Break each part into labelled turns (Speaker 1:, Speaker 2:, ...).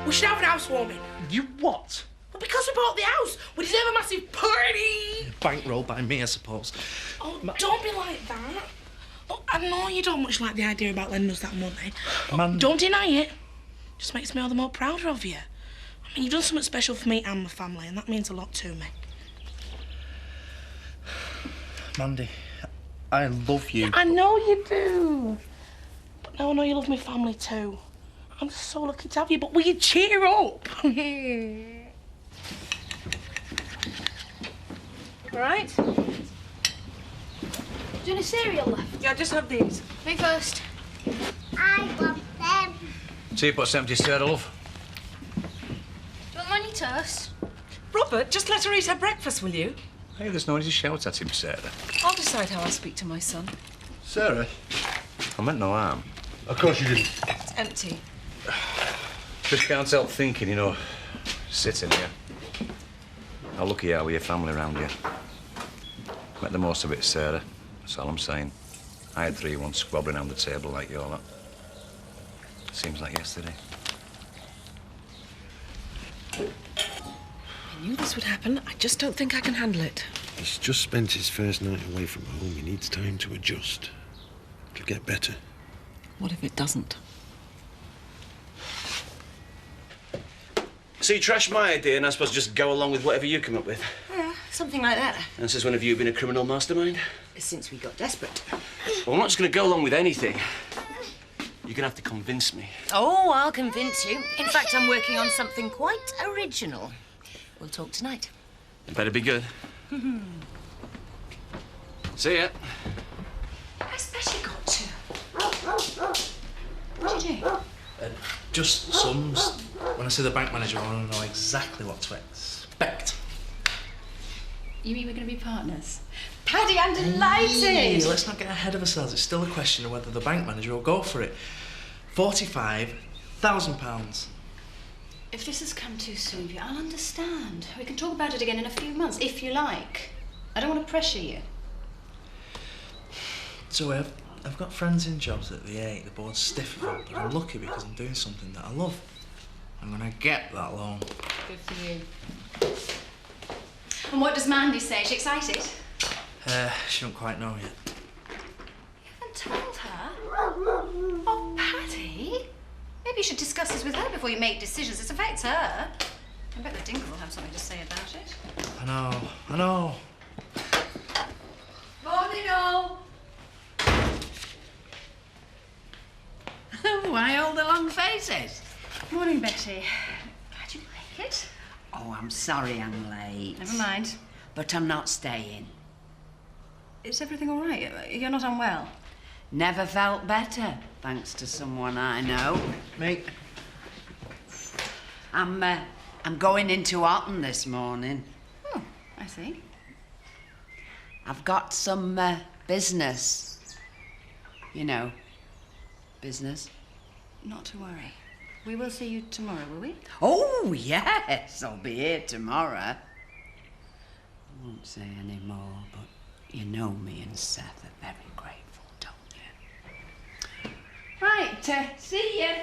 Speaker 1: We should have an housewarming.
Speaker 2: You what?
Speaker 1: Well, because we bought the house, we deserve a massive party.
Speaker 2: Bankroll by me, I suppose.
Speaker 1: Oh, don't be like that. Oh, I know you don't much like the idea about lending us that money.
Speaker 2: Man.
Speaker 1: Don't deny it. Just makes me all the more prouder of you. I mean, you've done something special for me and my family, and that means a lot to me.
Speaker 2: Mandy, I love you.
Speaker 1: Yeah, I know you do. But now I know you love my family too. I'm just so lucky to have you, but will you cheer up? All right?
Speaker 3: Do you want a cereal left?
Speaker 1: Yeah, I just have these.
Speaker 3: Me first.
Speaker 4: I want them.
Speaker 5: See, what's empty, Sarah, love?
Speaker 3: Do you want money toast?
Speaker 6: Robert, just let her eat her breakfast, will you?
Speaker 5: Hey, there's no need to shout at him, Sarah.
Speaker 6: I'll decide how I speak to my son.
Speaker 5: Sarah? I meant no harm.
Speaker 7: Of course you didn't.
Speaker 6: It's empty.
Speaker 5: Just can't help thinking, you know, sitting here. How lucky you are with your family around you. Make the most of it, Sarah. That's all I'm saying. I had 3 once squabbling around the table like you're lot. Seems like yesterday.
Speaker 6: I knew this would happen. I just don't think I can handle it.
Speaker 7: He's just spent his first night away from home. He needs time to adjust. It'll get better.
Speaker 6: What if it doesn't?
Speaker 8: So you trashed my idea and I suppose just go along with whatever you come up with?
Speaker 9: Yeah, something like that.
Speaker 8: And since when have you been a criminal mastermind?
Speaker 9: Since we got desperate.
Speaker 8: Well, I'm not just going to go along with anything. You're going to have to convince me.
Speaker 9: Oh, I'll convince you. In fact, I'm working on something quite original. We'll talk tonight.
Speaker 8: It better be good. See ya.
Speaker 3: I especially got to. What did you do?
Speaker 2: Just sums. When I see the bank manager, I want to know exactly what to expect.
Speaker 3: You mean we're going to be partners? Paddy, I'm delighted!
Speaker 2: Hey, let's not get ahead of ourselves. It's still a question of whether the bank manager will go for it. £45,000.
Speaker 3: If this has come too soon for you, I'll understand. We can talk about it again in a few months, if you like. I don't want to pressure you.
Speaker 2: So I've got friends in jobs at the 8. The board's stiff about, but I'm lucky because I'm doing something that I love. I'm gonna get that loan.
Speaker 3: Good for you. And what does Mandy say? Is she excited?
Speaker 2: She don't quite know yet.
Speaker 3: You haven't told her? Oh, Paddy. Maybe you should discuss this with her before you make decisions. It affects her. I bet the Dingle will have something to say about it.
Speaker 2: I know.
Speaker 9: Morning, all. Why all the long faces?
Speaker 3: Morning, Betty. How'd you like it?
Speaker 9: Oh, I'm sorry I'm late.
Speaker 3: Never mind.
Speaker 9: But I'm not staying.
Speaker 3: Is everything all right? You're not unwell?
Speaker 9: Never felt better, thanks to someone I know.
Speaker 2: Me?
Speaker 9: I'm going into Otten this morning.
Speaker 3: Oh, I see.
Speaker 9: I've got some business. You know, business.
Speaker 3: Not to worry. We will see you tomorrow, will we?
Speaker 9: Oh, yes, I'll be here tomorrow. I won't say any more, but you know me and Seth are very grateful, don't you? Right, see you.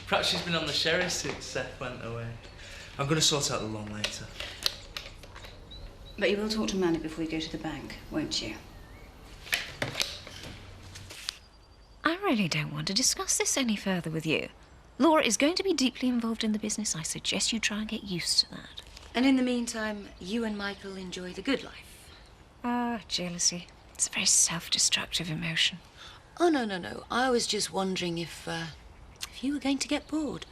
Speaker 2: Perhaps she's been on the sherry since Seth went away. I'm gonna sort out the loan later.
Speaker 3: But you will talk to Mandy before you go to the bank, won't you?
Speaker 10: I really don't want to discuss this any further with you. Laura is going to be deeply involved in the business. I suggest you try and get used to that.
Speaker 9: And in the meantime, you and Michael enjoy the good life.
Speaker 10: Ah, jealousy. It's a very self-destructive emotion.
Speaker 9: Oh, no. I was just wondering if you were going to get bored.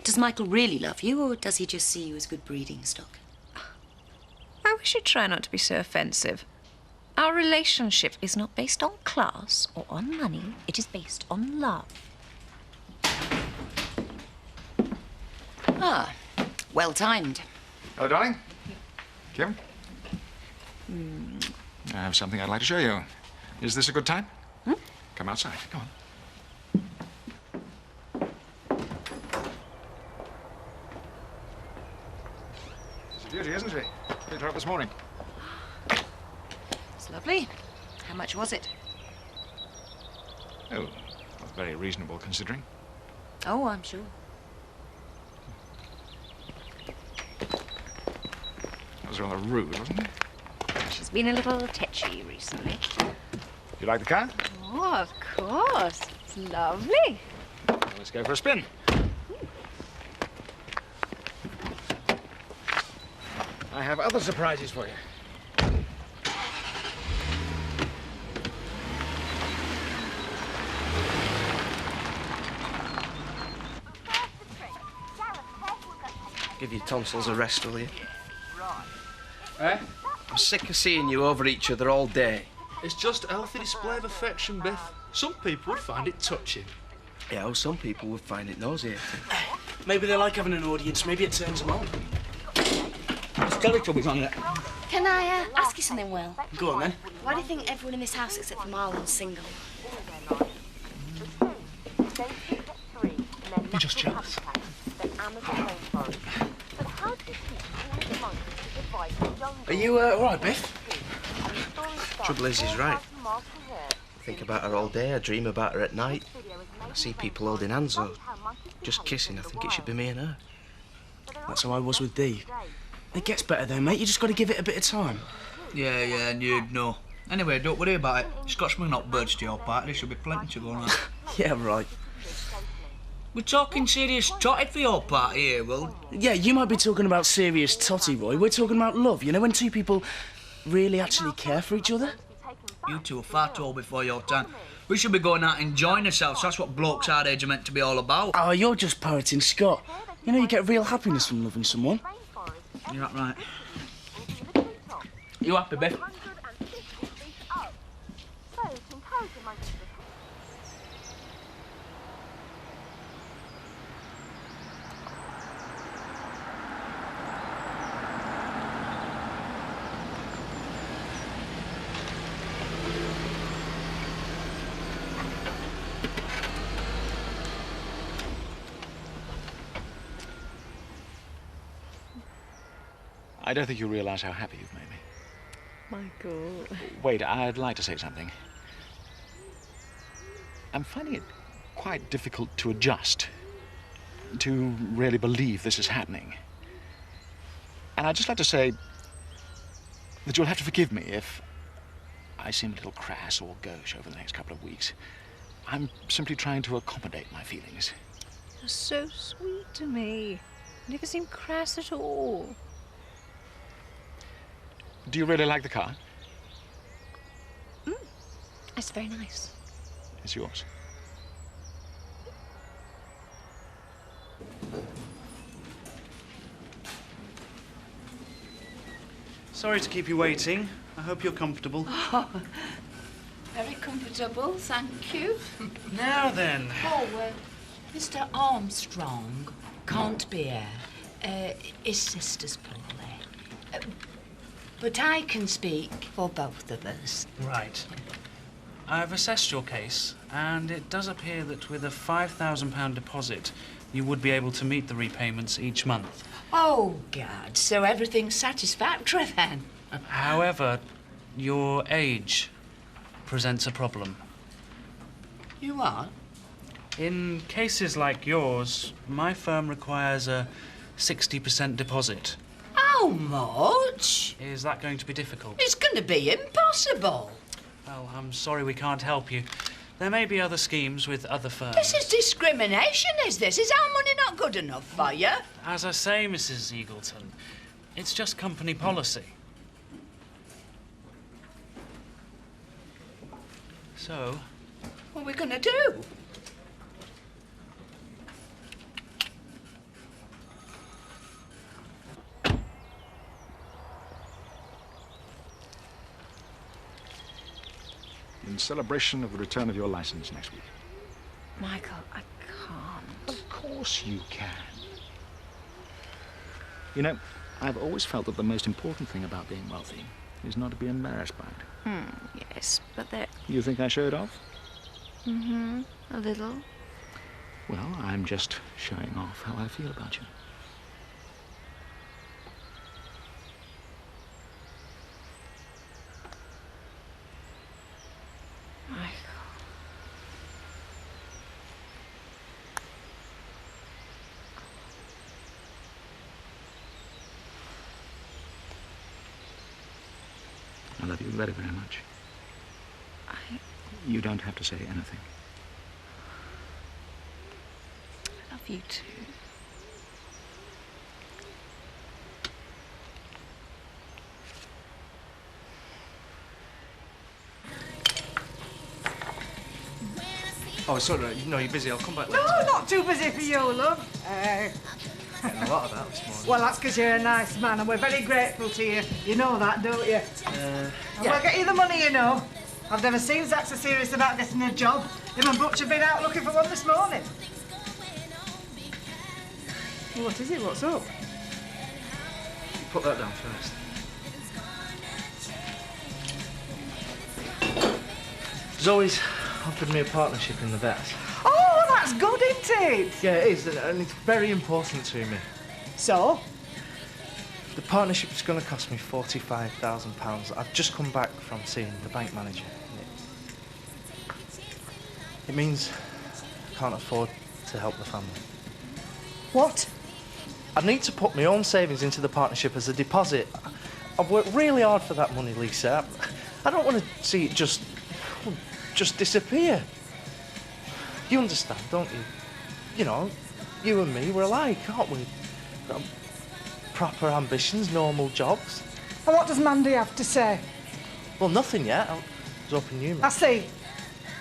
Speaker 9: Does Michael really love you, or does he just see you as good breeding stock?
Speaker 10: I wish you'd try not to be so offensive. Our relationship is not based on class or on money. It is based on love.
Speaker 9: Ah, well timed.
Speaker 11: Hello, darling. Kim? I have something I'd like to show you. Is this a good time? Come outside. Come on. She's a beauty, isn't she? Picked her up this morning.
Speaker 9: It's lovely.
Speaker 3: How much was it?
Speaker 11: Oh, well, very reasonable considering.
Speaker 3: Oh, I'm sure.
Speaker 11: That was rather rude, wasn't it?
Speaker 10: She's been a little tetchy recently.
Speaker 11: You like the car?
Speaker 10: Oh, of course. It's lovely.
Speaker 11: Well, let's go for a spin. I have other surprises for you.
Speaker 12: Give your tonsils a rest, will you?
Speaker 2: Eh?
Speaker 12: I'm sick of seeing you over each other all day.
Speaker 2: It's just a healthy display of affection, Biff. Some people would find it touching.
Speaker 12: Yeah, well, some people would find it nauseating.
Speaker 2: Maybe they like having an audience. Maybe it turns them on. There's Teletubbies on it.
Speaker 1: Can I ask you something, Will?
Speaker 2: Go on, then.
Speaker 1: Why do you think everyone in this house except for Marlon's single?
Speaker 2: You're just jealous. Are you all right, Biff?
Speaker 12: Trouble is, he's right. I think about her all day, I dream about her at night. I see people holding hands or just kissing. I think it should be me and her.
Speaker 2: That's how I was with Dee. It gets better though, mate. You just got to give it a bit of time.
Speaker 13: Yeah, and you'd know. Anyway, don't worry about it. Scotsman not birds to your party. There should be plenty to go on.
Speaker 12: Yeah, right.
Speaker 13: We're talking serious totty for your party here, Will.
Speaker 2: Yeah, you might be talking about serious totty, Roy. We're talking about love. You know, when two people really actually care for each other?
Speaker 13: You two are far too old before your time. We should be going out enjoying ourselves. That's what blokes our age are meant to be all about.
Speaker 2: Oh, you're just parroting Scott. You know, you get real happiness from loving someone.
Speaker 13: You're not right. You happy, Biff?
Speaker 11: I don't think you realise how happy you've made me.
Speaker 10: Michael.
Speaker 11: Wait, I'd like to say something. I'm finding it quite difficult to adjust, to really believe this is happening. And I'd just like to say that you'll have to forgive me if I seem a little crass or gauche over the next couple of weeks. I'm simply trying to accommodate my feelings.
Speaker 10: You're so sweet to me. You never seem crass at all.
Speaker 11: Do you really like the car?
Speaker 10: It's very nice.
Speaker 11: It's yours.
Speaker 2: Sorry to keep you waiting. I hope you're comfortable.
Speaker 9: Oh, very comfortable, thank you.
Speaker 2: Now then.
Speaker 9: Oh, Mr. Armstrong can't be here. His sister's poorly. But I can speak for both of us.
Speaker 2: Right. I've assessed your case, and it does appear that with a £5,000 deposit, you would be able to meet the repayments each month.
Speaker 9: Oh, God, so everything's satisfactory then?
Speaker 2: However, your age presents a problem.
Speaker 9: You what?
Speaker 2: In cases like yours, my firm requires a 60% deposit.
Speaker 9: How much?
Speaker 2: Is that going to be difficult?
Speaker 9: It's going to be impossible.
Speaker 2: Well, I'm sorry we can't help you. There may be other schemes with other firms.
Speaker 9: This is discrimination, is this? Is our money not good enough for you?
Speaker 2: As I say, Mrs. Eagleton, it's just company policy. So?
Speaker 9: What are we going to do?
Speaker 11: In celebration of the return of your license next week.
Speaker 10: Michael, I can't.
Speaker 11: Of course you can. You know, I've always felt that the most important thing about being wealthy is not to be embarrassed by it.
Speaker 10: Yes, but there...
Speaker 11: You think I show it off?
Speaker 10: A little.
Speaker 11: Well, I'm just showing off how I feel about you. love you very, very much. You don't have to say anything.
Speaker 10: I love you too.
Speaker 12: Oh, sorry, no, you're busy. I'll come back later.
Speaker 14: No, not too busy for you, love.
Speaker 12: Getting a lot of that this morning.
Speaker 14: Well, that's because you're a nice man and we're very grateful to you. You know that, don't you? And we'll get you the money, you know. I've never seen Zach so serious about getting a job. Him and Butch have been out looking for one this morning. Well, what is it? What's up?
Speaker 12: Put that down first. Zoe's offered me a partnership in the vet.
Speaker 14: Oh, that's good, isn't it?
Speaker 12: Yeah, it is, and it's very important to me.
Speaker 14: So?
Speaker 12: The partnership is going to cost me £45,000. I've just come back from seeing the bank manager. It means I can't afford to help the family.
Speaker 14: What?
Speaker 12: I need to put my own savings into the partnership as a deposit. I've worked really hard for that money, Lisa. I don't want to see it just disappear. You understand, don't you? You know, you and me, we're alike, aren't we? Got proper ambitions, normal jobs.
Speaker 14: And what does Mandy have to say?
Speaker 12: Well, nothing yet. I was hoping you might.
Speaker 14: I see.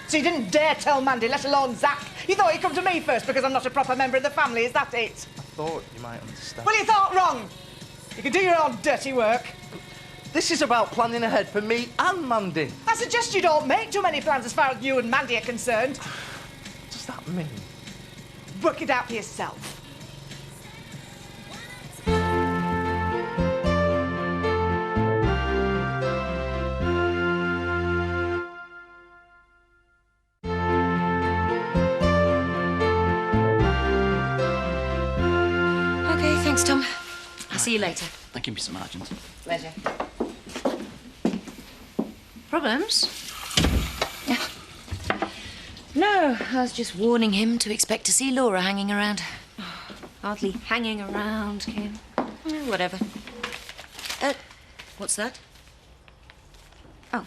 Speaker 14: So you didn't dare tell Mandy, let alone Zach. You thought he'd come to me first because I'm not a proper member of the family, is that it?
Speaker 12: I thought you might understand.
Speaker 14: Well, you thought wrong. You can do your own dirty work.
Speaker 12: This is about planning ahead for me and Mandy.
Speaker 14: I suggest you don't make too many plans as far as you and Mandy are concerned.
Speaker 12: What does that mean?
Speaker 14: Work it out for yourself.
Speaker 3: Okay, thanks, Tom. I'll see you later.
Speaker 8: Thank you, Mr. Margins.
Speaker 3: Pleasure. Problems? Yeah. No, I was just warning him to expect to see Laura hanging around. Hardly hanging around, Kim. Whatever. What's that? Oh,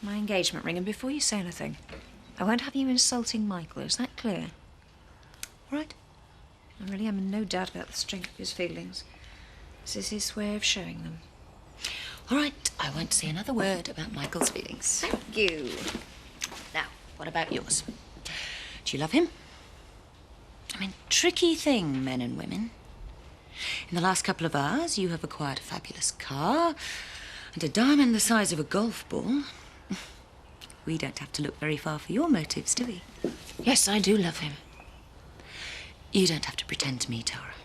Speaker 3: my engagement ring. And before you say anything, I won't have you insulting Michael. Is that clear? All right? I really am in no doubt about the strength of his feelings. This is his way of showing them. All right, I won't say another word about Michael's feelings. Thank you. Now, what about yours? Do you love him? I mean, tricky thing, men and women. In the last couple of hours, you have acquired a fabulous car and a diamond the size of a golf ball. We don't have to look very far for your motives, do we? Yes, I do love him. You don't have to pretend to me, Tara.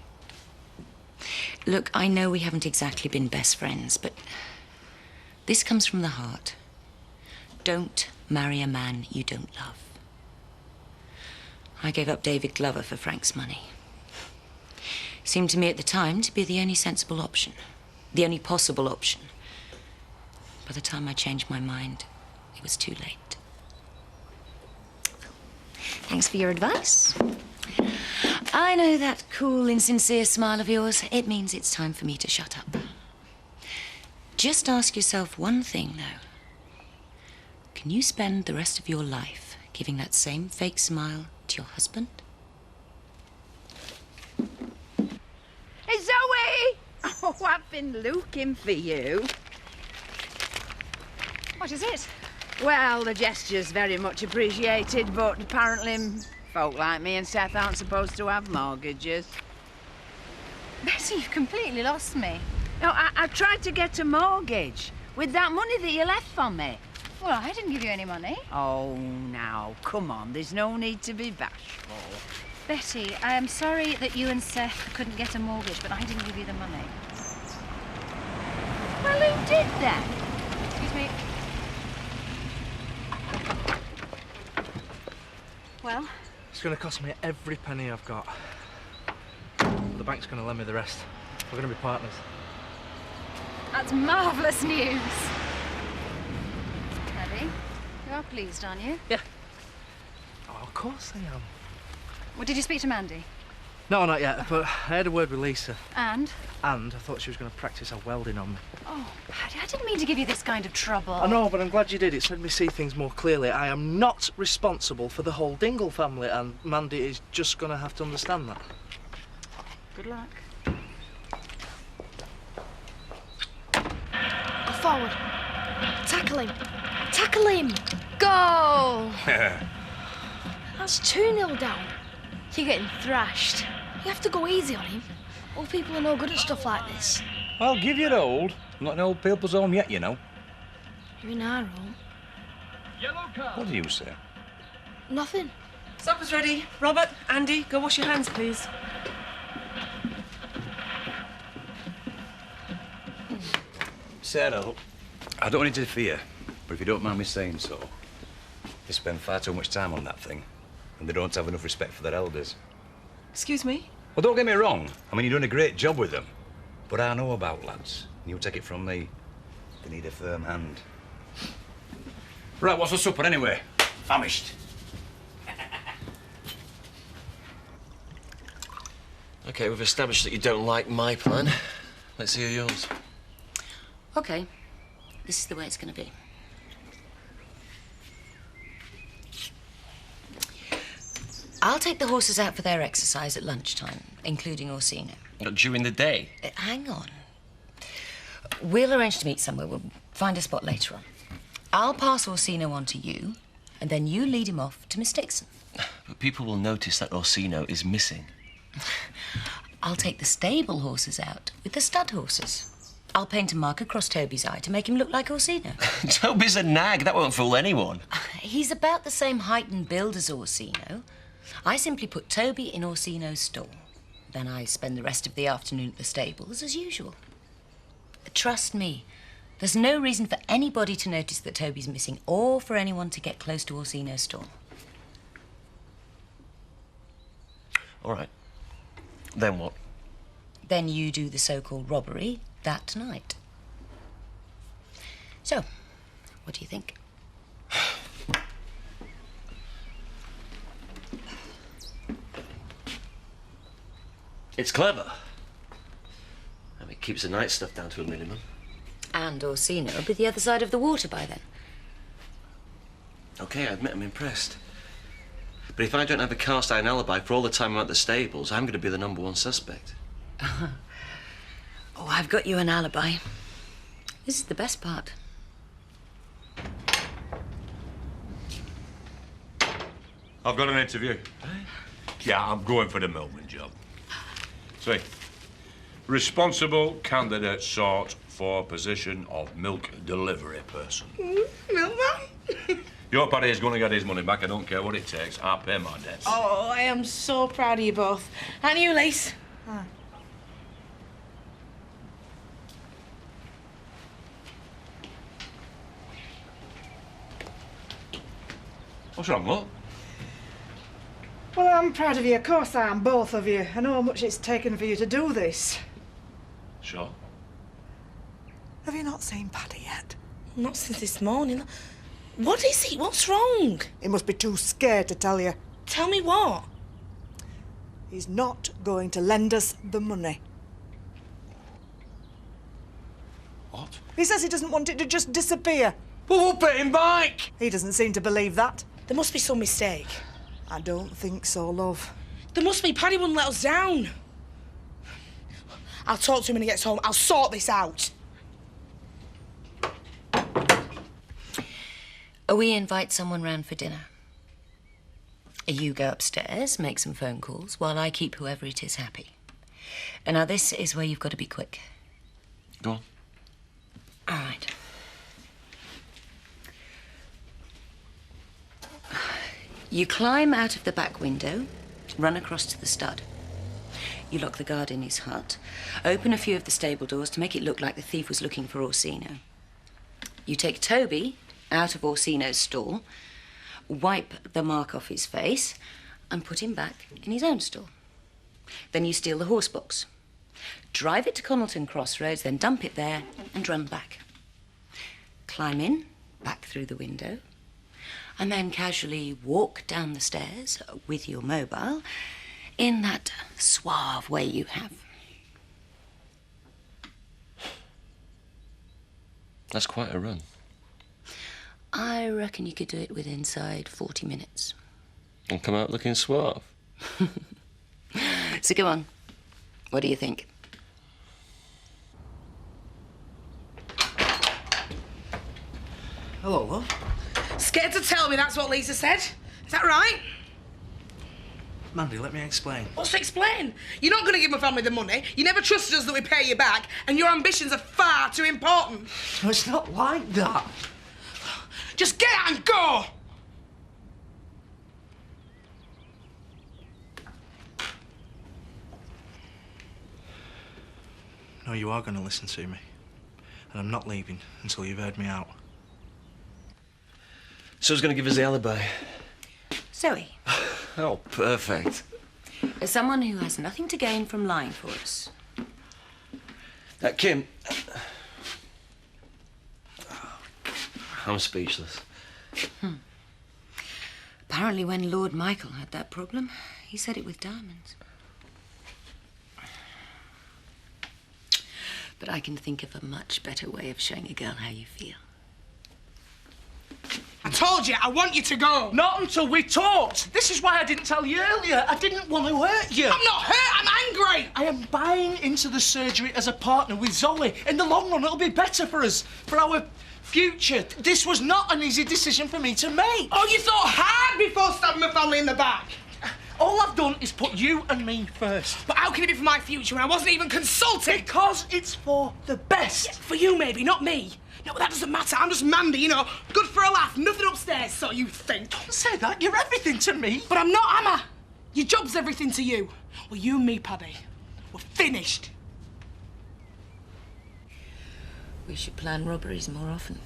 Speaker 3: Look, I know we haven't exactly been best friends, but this comes from the heart. Don't marry a man you don't love. I gave up David Glover for Frank's money. Seemed to me at the time to be the only sensible option, the only possible option. By the time I changed my mind, it was too late. Thanks for your advice. I know that cool, insincere smile of yours. It means it's time for me to shut up. Just ask yourself one thing, though. Can you spend the rest of your life giving that same fake smile to your husband?
Speaker 9: Hey, Zoe! Oh, I've been looking for you.
Speaker 3: What is it?
Speaker 9: Well, the gesture's very much appreciated, but apparently folk like me and Seth aren't supposed to have mortgages.
Speaker 3: Betty, you've completely lost me.
Speaker 9: No, I tried to get a mortgage with that money that you left for me.
Speaker 3: Well, I didn't give you any money.
Speaker 9: Oh, now, come on, there's no need to be bashful.
Speaker 3: Betty, I am sorry that you and Seth couldn't get a mortgage, but I didn't give you the money.
Speaker 9: Well, who did that?
Speaker 3: Excuse me. Well?
Speaker 12: It's going to cost me every penny I've got. But the bank's going to lend me the rest. We're going to be partners.
Speaker 3: That's marvellous news. Eddie, you are pleased, aren't you?
Speaker 12: Yeah. Oh, of course I am.
Speaker 3: Well, did you speak to Mandy?
Speaker 12: No, not yet, but I had a word with Lisa.
Speaker 15: And?
Speaker 12: And I thought she was going to practice her welding on me.
Speaker 15: Oh, Paddy, I didn't mean to give you this kind of trouble.
Speaker 12: I know, but I'm glad you did. It's made me see things more clearly. I am not responsible for the whole Dingle family, and Mandy is just going to have to understand that.
Speaker 15: Good luck. Forward. Tackle him. Tackle him. Goal! That's 2-0 down. You're getting thrashed. You have to go easy on him. Old people are no good at stuff like this.
Speaker 5: I'll give you the old. I'm not in old people's home yet, you know.
Speaker 15: You're in our home.
Speaker 5: What do you say?
Speaker 15: Nothing.
Speaker 6: Supper's ready. Robert, Andy, go wash your hands, please.
Speaker 5: Sarah, I don't want to interfere, but if you don't mind me saying so, they spend far too much time on that thing, and they don't have enough respect for their elders.
Speaker 6: Excuse me?
Speaker 5: Well, don't get me wrong. I mean, you're doing a great job with them. But I know about lads, and you'll take it from me. They need a firm hand. Right, what's for supper anyway? Famished.
Speaker 8: OK, we've established that you don't like my plan. Let's hear yours.
Speaker 3: OK. This is the way it's going to be. I'll take the horses out for their exercise at lunchtime, including Orsino.
Speaker 8: During the day?
Speaker 3: Hang on. We'll arrange to meet somewhere. We'll find a spot later on. I'll pass Orsino on to you, and then you lead him off to Miss Dixon.
Speaker 8: But people will notice that Orsino is missing.
Speaker 3: I'll take the stable horses out with the stud horses. I'll paint a mark across Toby's eye to make him look like Orsino.
Speaker 8: Toby's a nag. That won't fool anyone.
Speaker 3: He's about the same height and build as Orsino. I simply put Toby in Orsino's stall. Then I spend the rest of the afternoon at the stables as usual. Trust me, there's no reason for anybody to notice that Toby's missing or for anyone to get close to Orsino's stall.
Speaker 8: All right. Then what?
Speaker 3: Then you do the so-called robbery that night. So, what do you think?
Speaker 8: It's clever. I mean, it keeps the night stuff down to a minimum.
Speaker 3: And Orsino will be the other side of the water by then.
Speaker 8: OK, I admit I'm impressed. But if I don't have a cast-iron alibi for all the time I'm at the stables, I'm going to be the #1 suspect.
Speaker 3: Oh, I've got you an alibi. This is the best part.
Speaker 16: I've got an interview. Yeah, I'm going for the milkman job. See, responsible candidate sought for position of milk delivery person.
Speaker 1: Milkman?
Speaker 16: Your Paddy is going to get his money back. I don't care what it takes. I'll pay my debts.
Speaker 1: Oh, I am so proud of you both. And you, Lise?
Speaker 16: What's wrong, look?
Speaker 14: Well, I'm proud of you. Of course I am, both of you. I know how much it's taken for you to do this.
Speaker 16: Sure.
Speaker 14: Have you not seen Paddy yet?
Speaker 1: Not since this morning. What is he? What's wrong?
Speaker 14: He must be too scared to tell you.
Speaker 1: Tell me what?
Speaker 14: He's not going to lend us the money.
Speaker 16: What?
Speaker 14: He says he doesn't want it to just disappear.
Speaker 16: Well, we'll pay him back.
Speaker 14: He doesn't seem to believe that.
Speaker 1: There must be some mistake.
Speaker 14: I don't think so, love.
Speaker 1: There must be. Paddy wouldn't let us down. I'll talk to him when he gets home. I'll sort this out.
Speaker 3: We invite someone round for dinner. You go upstairs, make some phone calls, while I keep whoever it is happy. And now this is where you've got to be quick.
Speaker 8: Go on.
Speaker 3: All right. You climb out of the back window, run across to the stud. You lock the guard in his hut, open a few of the stable doors to make it look like the thief was looking for Orsino. You take Toby out of Orsino's stall, wipe the mark off his face, and put him back in his own stall. Then you steal the horse box, drive it to Connelton Crossroads, then dump it there and run back. Climb in, back through the window, and then casually walk down the stairs with your mobile
Speaker 9: In that suave way you have.
Speaker 8: That's quite a run.
Speaker 9: I reckon you could do it within inside 40 minutes.
Speaker 8: And come out looking suave.
Speaker 9: So go on. What do you think?
Speaker 12: Hello, love.
Speaker 1: Scared to tell me that's what Lisa said? Is that right?
Speaker 12: Mandy, let me explain.
Speaker 1: What's to explain? You're not going to give my family the money. You never trusted us that we pay you back, and your ambitions are far too important.
Speaker 12: No, it's not like that.
Speaker 1: Just get out and go!
Speaker 12: No, you are going to listen to me. And I'm not leaving until you've heard me out.
Speaker 8: So who's going to give us the alibi?
Speaker 9: Zoe.
Speaker 8: Oh, perfect.
Speaker 9: As someone who has nothing to gain from lying for us.
Speaker 8: Kim. I'm speechless.
Speaker 9: Apparently when Lord Michael had that problem, he said it with diamonds. But I can think of a much better way of showing a girl how you feel.
Speaker 1: I told you, I want you to go.
Speaker 12: Not until we talked. This is why I didn't tell you earlier. I didn't want to hurt you.
Speaker 1: I'm not hurt, I'm angry.
Speaker 12: I am buying into the surgery as a partner with Zoe. In the long run, it'll be better for us, for our future. This was not an easy decision for me to make.
Speaker 1: Oh, you thought hard before stabbing my family in the back?
Speaker 12: All I've done is put you and me first.
Speaker 1: But how can it be for my future when I wasn't even consulted?
Speaker 12: Because it's for the best.
Speaker 1: Yeah, for you, maybe, not me. No, but that doesn't matter. I'm just Mandy, you know. Good for a laugh, nothing upstairs, so you think.
Speaker 12: Don't say that. You're everything to me.
Speaker 1: But I'm not, am I? Your job's everything to you. Well, you and me, Paddy, we're finished.
Speaker 9: We should plan robberies more often.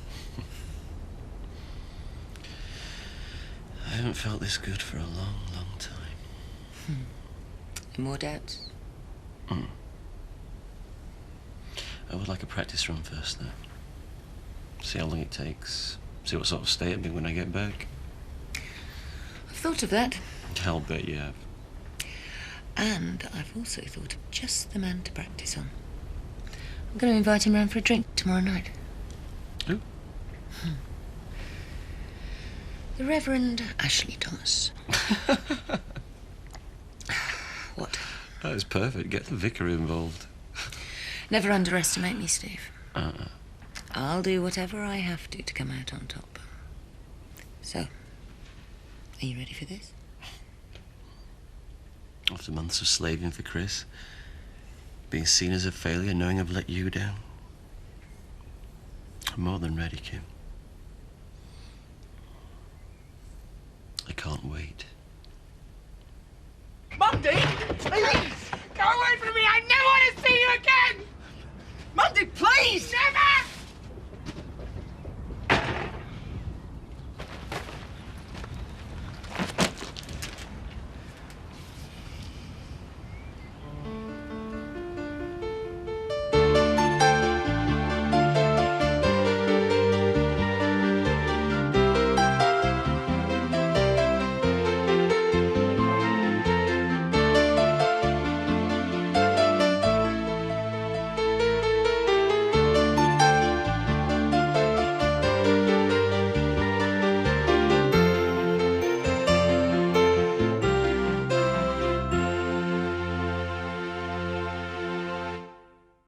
Speaker 8: I haven't felt this good for a long, long time.
Speaker 9: More doubts?
Speaker 8: I would like a practice run first, though. See how long it takes. See what sort of state I'm in when I get back.
Speaker 9: I've thought of that.
Speaker 8: I'll bet you have.
Speaker 9: And I've also thought of just the man to practice on. I'm going to invite him round for a drink tomorrow night.
Speaker 8: Who?
Speaker 9: The Reverend Ashley Thomas. What?
Speaker 8: That is perfect. Get the vicar involved.
Speaker 9: Never underestimate me, Steve. I'll do whatever I have to come out on top. So, are you ready for this?
Speaker 8: After months of slaving for Chris, being seen as a failure, knowing I've let you down, I'm more than ready, Kim. I can't wait.
Speaker 12: Mandy, please!
Speaker 1: Go away from me! I never want to see you again!
Speaker 12: Mandy, please!
Speaker 1: Never!